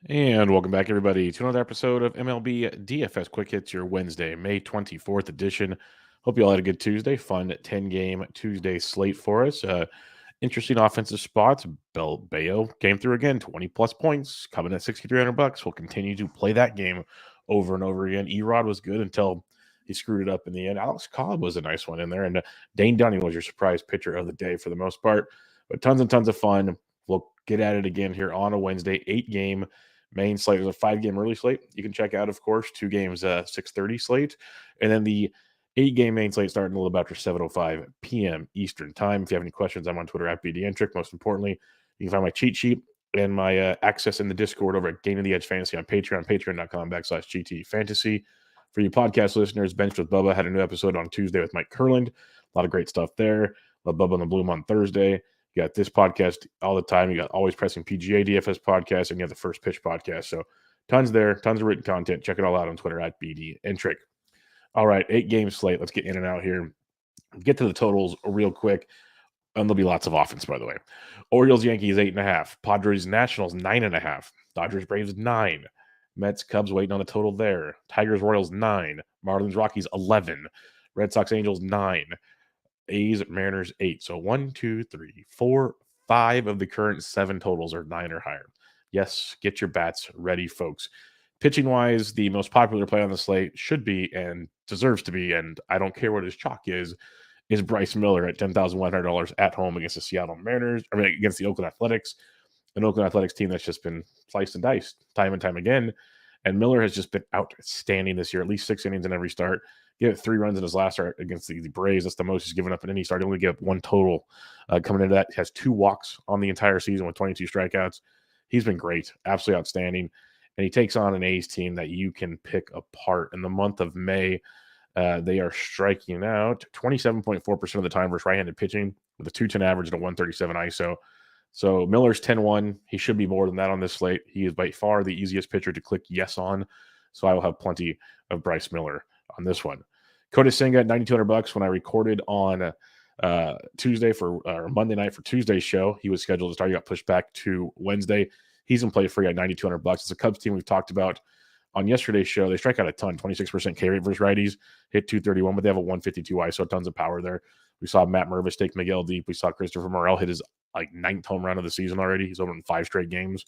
And welcome back, everybody, to another episode of MLB DFS Quick Hits, your Wednesday, May 24th edition. Hope you all had a good Tuesday. Fun 10-game Tuesday slate for us. Interesting offensive spots. Bayo came through again, 20-plus points, coming at $6,300. We'll continue to play that game over and over again. Erod was good until he screwed it up in the end. Alex Cobb was a nice one in there, and Dane Dunning was your surprise pitcher of the day for the most part. But tons and tons of fun. We'll get at it again here on a Wednesday, 8-game main slate. There's a 5-game early slate you can check out, of course. 2 games, 6:30 slate, and then the 8-game main slate starting a little bit after 7:05 p.m. Eastern time. If you have any questions, I'm on Twitter at BDentric. Most importantly, you can find my cheat sheet and my access in the Discord over at Gain of the Edge Fantasy on Patreon, patreon.com/GT Fantasy. For you podcast listeners, Benched with Bubba had a new episode on Tuesday with Mike Kurland. A lot of great stuff there. Love Bubba and the Bloom on Thursday. You got this podcast all the time. You got Always Pressing PGA DFS podcast, and you have the First Pitch podcast. So tons there, tons of written content. Check it all out on Twitter at BDentric. All right, 8-game slate. Let's get in and out here. Get to the totals real quick. And there'll be lots of offense, by the way. Orioles, Yankees, 8.5. Padres, Nationals, 9.5. Dodgers, Braves, 9. Mets, Cubs, waiting on the total there. Tigers, Royals, 9. Marlins, Rockies, 11. Red Sox, Angels, 9. A's, Mariners, 8. So 1, 2, 3, 4, 5 of the current 7 totals are 9 or higher. Yes, get your bats ready, folks. Pitching wise, the most popular play on the slate should be and deserves to be, and I don't care what his chalk is Bryce Miller at $10,100 at home against the Seattle Mariners, against the Oakland Athletics, an Oakland Athletics team that's just been sliced and diced time and time again. And Miller has just been outstanding this year, at least 6 innings in every start. He had 3 runs in his last start against the Braves. That's the most he's given up in any start. He only gave up 1 total coming into that. He has 2 walks on the entire season with 22 strikeouts. He's been great, absolutely outstanding. And he takes on an A's team that you can pick apart. In the month of May, they are striking out 27.4% of the time versus right-handed pitching with a 210 average and a 137 ISO. So Miller's 10-1. He should be more than that on this slate. He is by far the easiest pitcher to click yes on. So I will have plenty of Bryce Miller on this one. Kota Senga at $9,200 when I recorded on Tuesday or Monday night for Tuesday's show. He was scheduled to start. He got pushed back to Wednesday. He's in play free at $9,200. It's a Cubs team we've talked about on yesterday's show. They strike out a ton, 26% K rate versus righties, hit 231, but they have a 152 ISO, tons of power there. We saw Matt Mervis take Miguel deep. We saw Christopher Morel hit his 9th home run of the season already. He's over in 5 straight games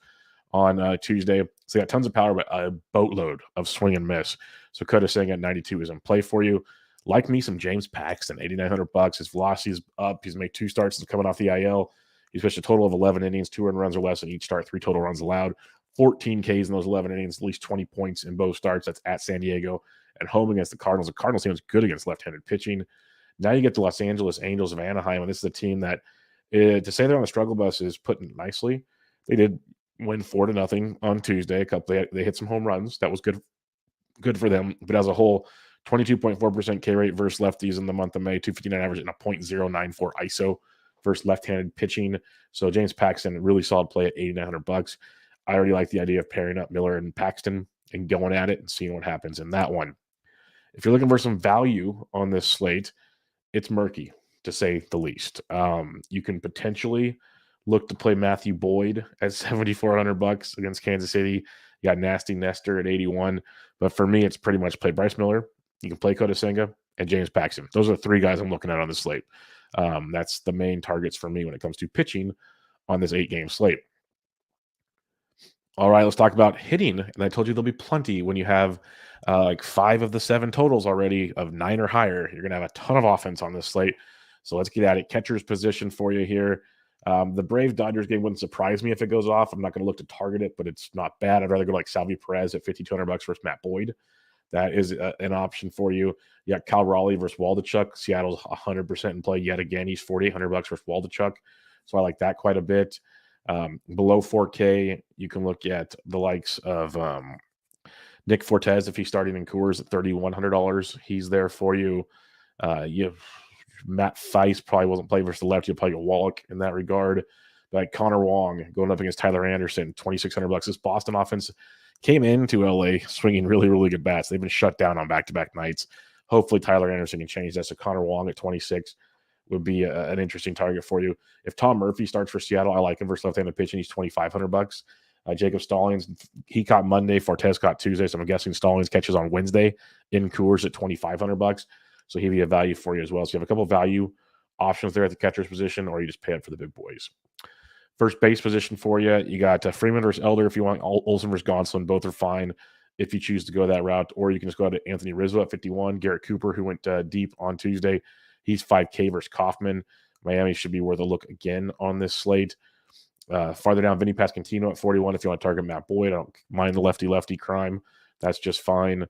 on Tuesday. So they got tons of power, but a boatload of swing and miss. So Kota Singh at 92 is in play for you. Like me, some James Paxton, $8,900. His velocity is up. He's made 2 starts since coming off the IL. He's pitched a total of 11 innings, 2 earned runs or less in each start, 3 total runs allowed, 14 Ks in those 11 innings, at least 20 points in both starts. That's at San Diego and home against the Cardinals. The Cardinals team is good against left-handed pitching. Now you get the Los Angeles Angels of Anaheim, and this is a team that, to say they're on the struggle bus is putting nicely. They did win 4-0 on Tuesday. They hit some home runs. That was good for them. But as a whole, 22.4% K rate versus lefties in the month of May, 259 average and a .094 ISO versus left-handed pitching. So James Paxton, really solid play at $8,900. I already like the idea of pairing up Miller and Paxton and going at it and seeing what happens in that one. If you're looking for some value on this slate, it's murky, to say the least. You can potentially look to play Matthew Boyd at $7,400 against Kansas City. You got Nasty Nestor at 81. But for me, it's pretty much play Bryce Miller. You can play Kota Senga and James Paxton. Those are 3 guys I'm looking at on the slate. That's the main targets for me when it comes to pitching on this 8-game slate. All right, let's talk about hitting. And I told you there'll be plenty when you have 5 of the 7 totals already of 9 or higher. You're going to have a ton of offense on this slate. So let's get at it. Catcher's position for you here. The Braves-Dodgers game wouldn't surprise me if it goes off. I'm not going to look to target it, but it's not bad. I'd rather go like Salvi Perez at $5,200 versus Matt Boyd. That is an option for you. You got Cal Raleigh versus Waldichuk. Seattle's 100% in play yet again. He's $4,800 versus Waldichuk. So I like that quite a bit. Below 4K, you can look at the likes of Nick Fortes if he's starting in Coors at $3,100. He's there for you. You have Matt Theis probably wasn't playing versus the left. You'll probably get Wallach in that regard. Like Connor Wong going up against Tyler Anderson, $2,600. This Boston offense came into LA swinging really, really good bats. They've been shut down on back-to-back nights. Hopefully Tyler Anderson can change that. So Connor Wong at 26 would be an interesting target for you. If Tom Murphy starts for Seattle, I like him versus left-handed pitching. He's $2,500. Jacob Stallings, he caught Monday. Fortes caught Tuesday. So I'm guessing Stallings catches on Wednesday in Coors at $2,500. So he'd be a value for you as well. So you have a couple of value options there at the catcher's position, or you just pay up for the big boys. First base position for you, you got Freeman versus Elder. If you want Olsen versus Gonsolin, both are fine if you choose to go that route. Or you can just go to Anthony Rizzo at 51. Garrett Cooper, who went deep on Tuesday, he's 5K versus Kaufman. Miami should be worth a look again on this slate. Farther down, Vinny Pasquantino at 41. If you want to target Matt Boyd, I don't mind the lefty-lefty crime. That's just fine.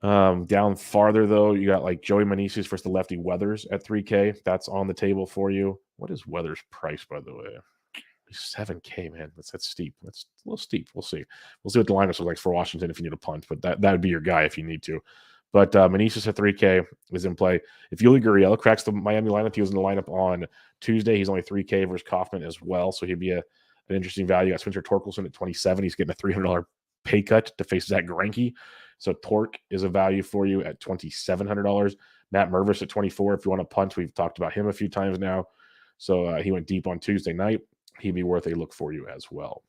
Down farther, though, you got like Joey Meneses versus the lefty Weathers at 3K. That's on the table for you. What is Weathers' price, by the way? 7K, man. That's steep. That's a little steep. We'll see. We'll see what the lineups looks like for Washington if you need a punt, but that would be your guy if you need to. But Meneses at 3K is in play. If Yuli Gurriel cracks the Miami lineup, he was in the lineup on Tuesday. He's only 3K versus Kaufman as well, so he'd be an interesting value. You got Spencer Torkelson at 27. He's getting a $300 pay cut to face Zach Greinke. So Torque is a value for you at $2,700. Matt Mervis at 24. If you want to punt, we've talked about him a few times now. So he went deep on Tuesday night. He'd be worth a look for you as well.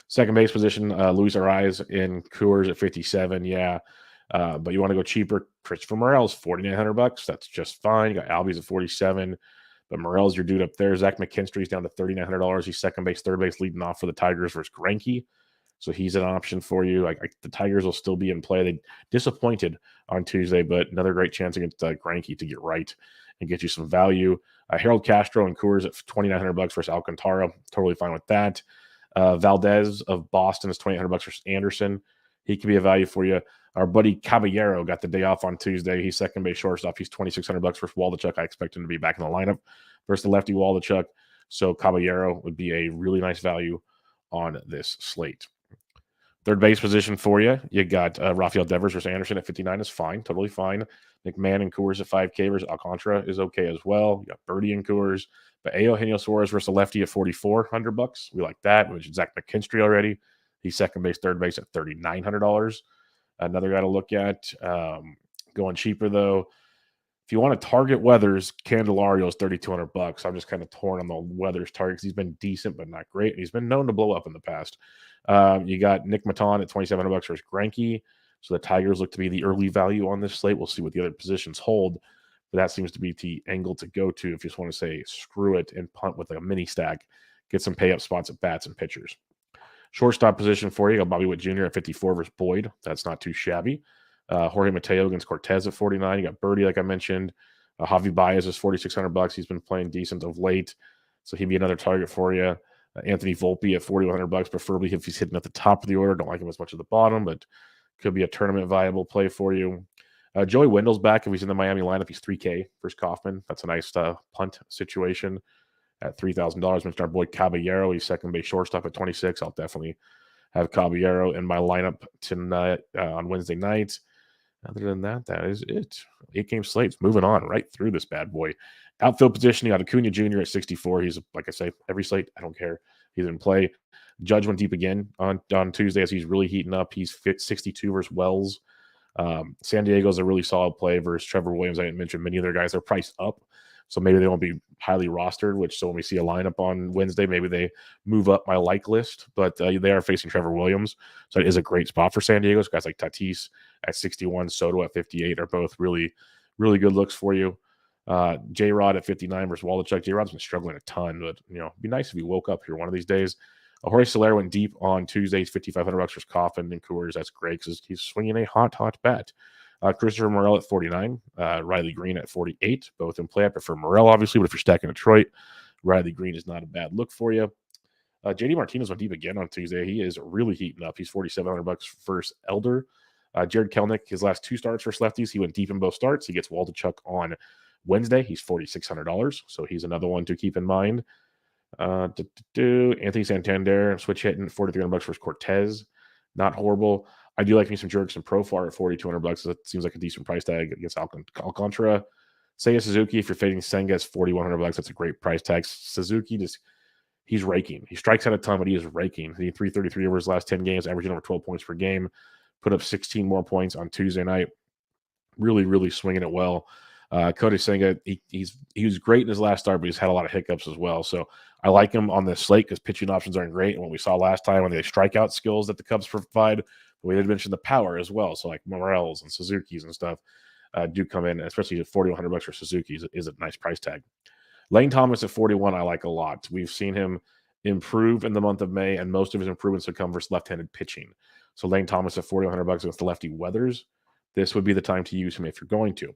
Second base position, Luis Ariz in Coors at 57. Yeah. But you want to go cheaper. Christopher Morel's $4,900. That's just fine. You got Albies at 47. But Morel's your dude up there. Zach McKinstry's down to $3,900. He's second base, third base, leading off for the Tigers versus Greinke. So he's an option for you. Like the Tigers will still be in play. They disappointed on Tuesday, but another great chance against Greinke to get right and get you some value. Harold Castro and Coors at $2,900 versus Alcantara. Totally fine with that. Valdez of Boston is $2,800 versus Anderson. He could be a value for you. Our buddy Caballero got the day off on Tuesday. He's second base shortstop. He's $2,600 versus Waldachuk. I expect him to be back in the lineup versus the lefty Waldachuk. So Caballero would be a really nice value on this slate. Third base position for you, you got Rafael Devers versus Anderson at 59 is fine, totally fine. McMahon and Coors at 5K versus Alcantara is okay as well. You got Birdie and Coors, but Eugenio Suarez versus the lefty at $4,400. We like that. Which is Zach McKinstry already. He's second base, third base at $3,900. Another guy to look at. Going cheaper though. If you want to target Weathers, Candelario is $3,200. I'm just kind of torn on the Weathers target because he's been decent but not great. And he's been known to blow up in the past. You got Nick Maton at $2,700 versus Greinke. So the Tigers look to be the early value on this slate. We'll see what the other positions hold. But that seems to be the angle to go to if you just want to say screw it and punt with like a mini stack. Get some pay up spots at bats and pitchers. Shortstop position for you. You got Bobby Witt Jr. at 54 versus Boyd. That's not too shabby. Jorge Mateo against Cortez at 49. You got Birdie, like I mentioned. Javi Baez is $4,600. He's been playing decent of late. So he'd be another target for you. Anthony Volpe at $4,100, preferably if he's hitting at the top of the order. Don't like him as much at the bottom, but could be a tournament viable play for you. Joey Wendell's back. If he's in the Miami lineup, he's 3K versus Kaufman. That's a nice punt situation at $3,000. Mentioned our boy Caballero. He's second base shortstop at 26. I'll definitely have Caballero in my lineup tonight on Wednesday night. Other than that, that is it. 8-game slates. Moving on right through this bad boy. Outfield position, you got Acuna Jr. at 64. He's, like I say, every slate, I don't care. He's in play. Judge went deep again on Tuesday as he's really heating up. He's 62 versus Wells. San Diego's a really solid play versus Trevor Williams. I didn't mention many other guys. They're priced up, so maybe they won't be highly rostered, so when we see a lineup on Wednesday, maybe they move up my like list, but they are facing Trevor Williams, so it is a great spot for San Diego. So guys like Tatis at 61, Soto at 58 are both really, really good looks for you. J-Rod at 59 versus Waldachuk. J-Rod's been struggling a ton, but it'd be nice if he woke up here one of these days. Jorge Soler went deep on Tuesday, $5,500 versus Coffin and Coors. That's great because he's swinging a hot bat. Christopher Morel at 49, Riley Green at 48, both in play. I prefer Morel, obviously, but if you're stacking Detroit, Riley Green is not a bad look for you. JD Martinez went deep again on Tuesday. He is really heating up. He's $4,700 versus Elder. Jared Kelnick, his last 2 starts versus lefties, he went deep in both starts. He gets Waldachuk on Wednesday. He's $4,600, so he's another one to keep in mind. Anthony Santander, switch hitting, $4,300 versus Cortez. Not horrible. I do like me some Jurickson Profar at $4,200. That seems like a decent price tag against Alcantara. Seiya Suzuki, if you're fading Senga, is $4,100. That's a great price tag. Suzuki, he's raking. He strikes out a ton, but he is raking. He had 333 over his last 10 games, averaging over 12 points per game. Put up 16 more points on Tuesday night. Really, really swinging it well. Cody Senga, he was great in his last start, but he's had a lot of hiccups as well. So I like him on this slate because pitching options aren't great. And what we saw last time on the strikeout skills that the Cubs provide, we did mention the power as well. So like Morels and Suzuki's and stuff do come in, especially at $4,100 for Suzuki is a nice price tag. Lane Thomas at 41, I like a lot. We've seen him improve in the month of May, and most of his improvements have come versus left-handed pitching. So Lane Thomas at $4,100 against the lefty Weathers. This would be the time to use him if you're going to.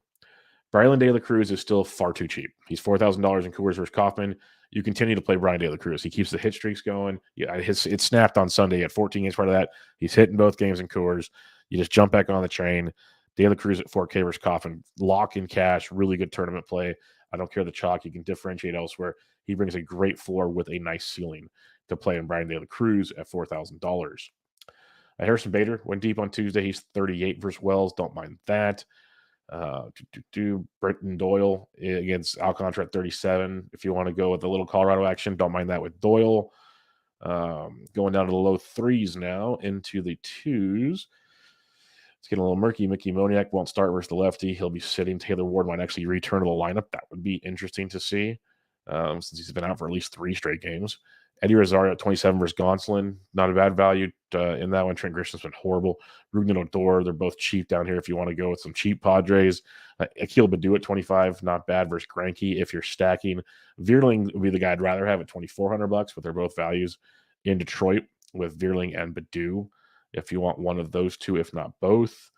Brian De La Cruz is still far too cheap. He's $4,000 in Coors versus Kauffman. You continue to play Brian De La Cruz. He keeps the hit streaks going. Yeah, it snapped on Sunday at 14 games. Part of that, he's hitting both games in Coors. You just jump back on the train. De La Cruz at 4K versus Kauffman. Lock in cash. Really good tournament play. I don't care the chalk. You can differentiate elsewhere. He brings a great floor with a nice ceiling to play in Brian De La Cruz at $4,000. Harrison Bader went deep on Tuesday. He's 38 versus Wells. Don't mind that. Britton Doyle against Alcantara at 37. If you want to go with a little Colorado action, don't mind that with Doyle. Going down to the low threes now into the twos. It's getting a little murky. Mickey Moniak won't start versus the lefty. He'll be sitting. Taylor Ward might actually return to the lineup. That would be interesting to see since he's been out for at least 3 straight games. Eddie Rosario at 27 versus Gonsolin. Not a bad value in that one. Trent Grisham's been horrible. Rugnan Odor, they're both cheap down here if you want to go with some cheap Padres. Akil Baddoo at 25, not bad versus Greinke if you're stacking. Vierling would be the guy I'd rather have at $2,400, but they're both values in Detroit with Vierling and Baddoo if you want one of those two, if not both.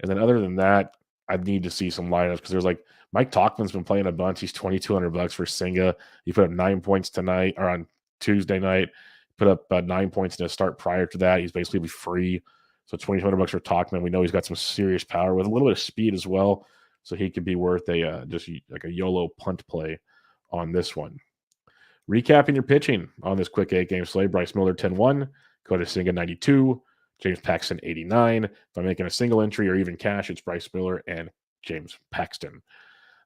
And then other than that, I'd need to see some lineups because there's like Mike Tauchman's been playing a bunch. He's $2,200 for Senga. He put up 9 points tonight or on Tuesday night. Put up 9 points in his start prior to that. He's basically free. So $2,200 for Tauchman. We know he's got some serious power with a little bit of speed as well. So he could be worth a just like a YOLO punt play on this one. Recapping your pitching on this quick 8-game slate: Bryce Miller 10-1, Cody Senga 92, James Paxton 89. If I'm making a single entry or even cash, it's Bryce Miller and James Paxton.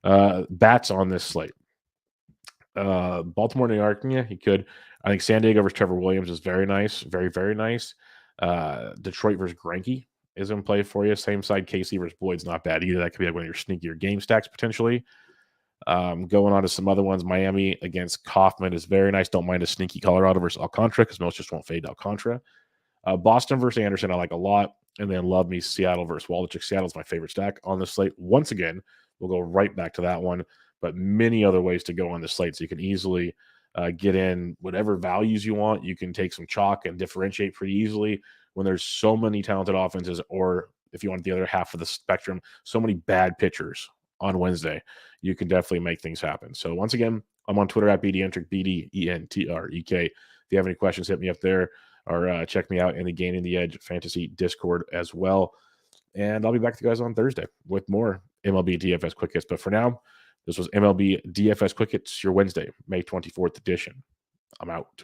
Bats on this slate. Baltimore, New York, yeah, he could. I think San Diego versus Trevor Williams is very nice. Very, very nice. Detroit versus Greinke is in play for you. Same side, KC versus Boyd's not bad either. That could be like one of your sneakier game stacks potentially. Going on to some other ones. Miami against Kauffman is very nice. Don't mind a sneaky Colorado versus Alcantara because most just won't fade Alcantara. Boston versus Anderson I like a lot. And then love me Seattle versus Waldrich. Seattle's my favorite stack on the slate. Once again, we'll go right back to that one. But many other ways to go on the slate. So you can easily get in whatever values you want. You can take some chalk and differentiate pretty easily when there's so many talented offenses, or if you want the other half of the spectrum, so many bad pitchers on Wednesday. You can definitely make things happen. So once again, I'm on Twitter at BDentrek, BDENTREK. If you have any questions, hit me up there or check me out in the Gaining the Edge Fantasy Discord as well. And I'll be back to you guys on Thursday with more MLB DFS Quick Hits. But for now, this was MLB DFS Quick Hits, your Wednesday, May 24th edition. I'm out.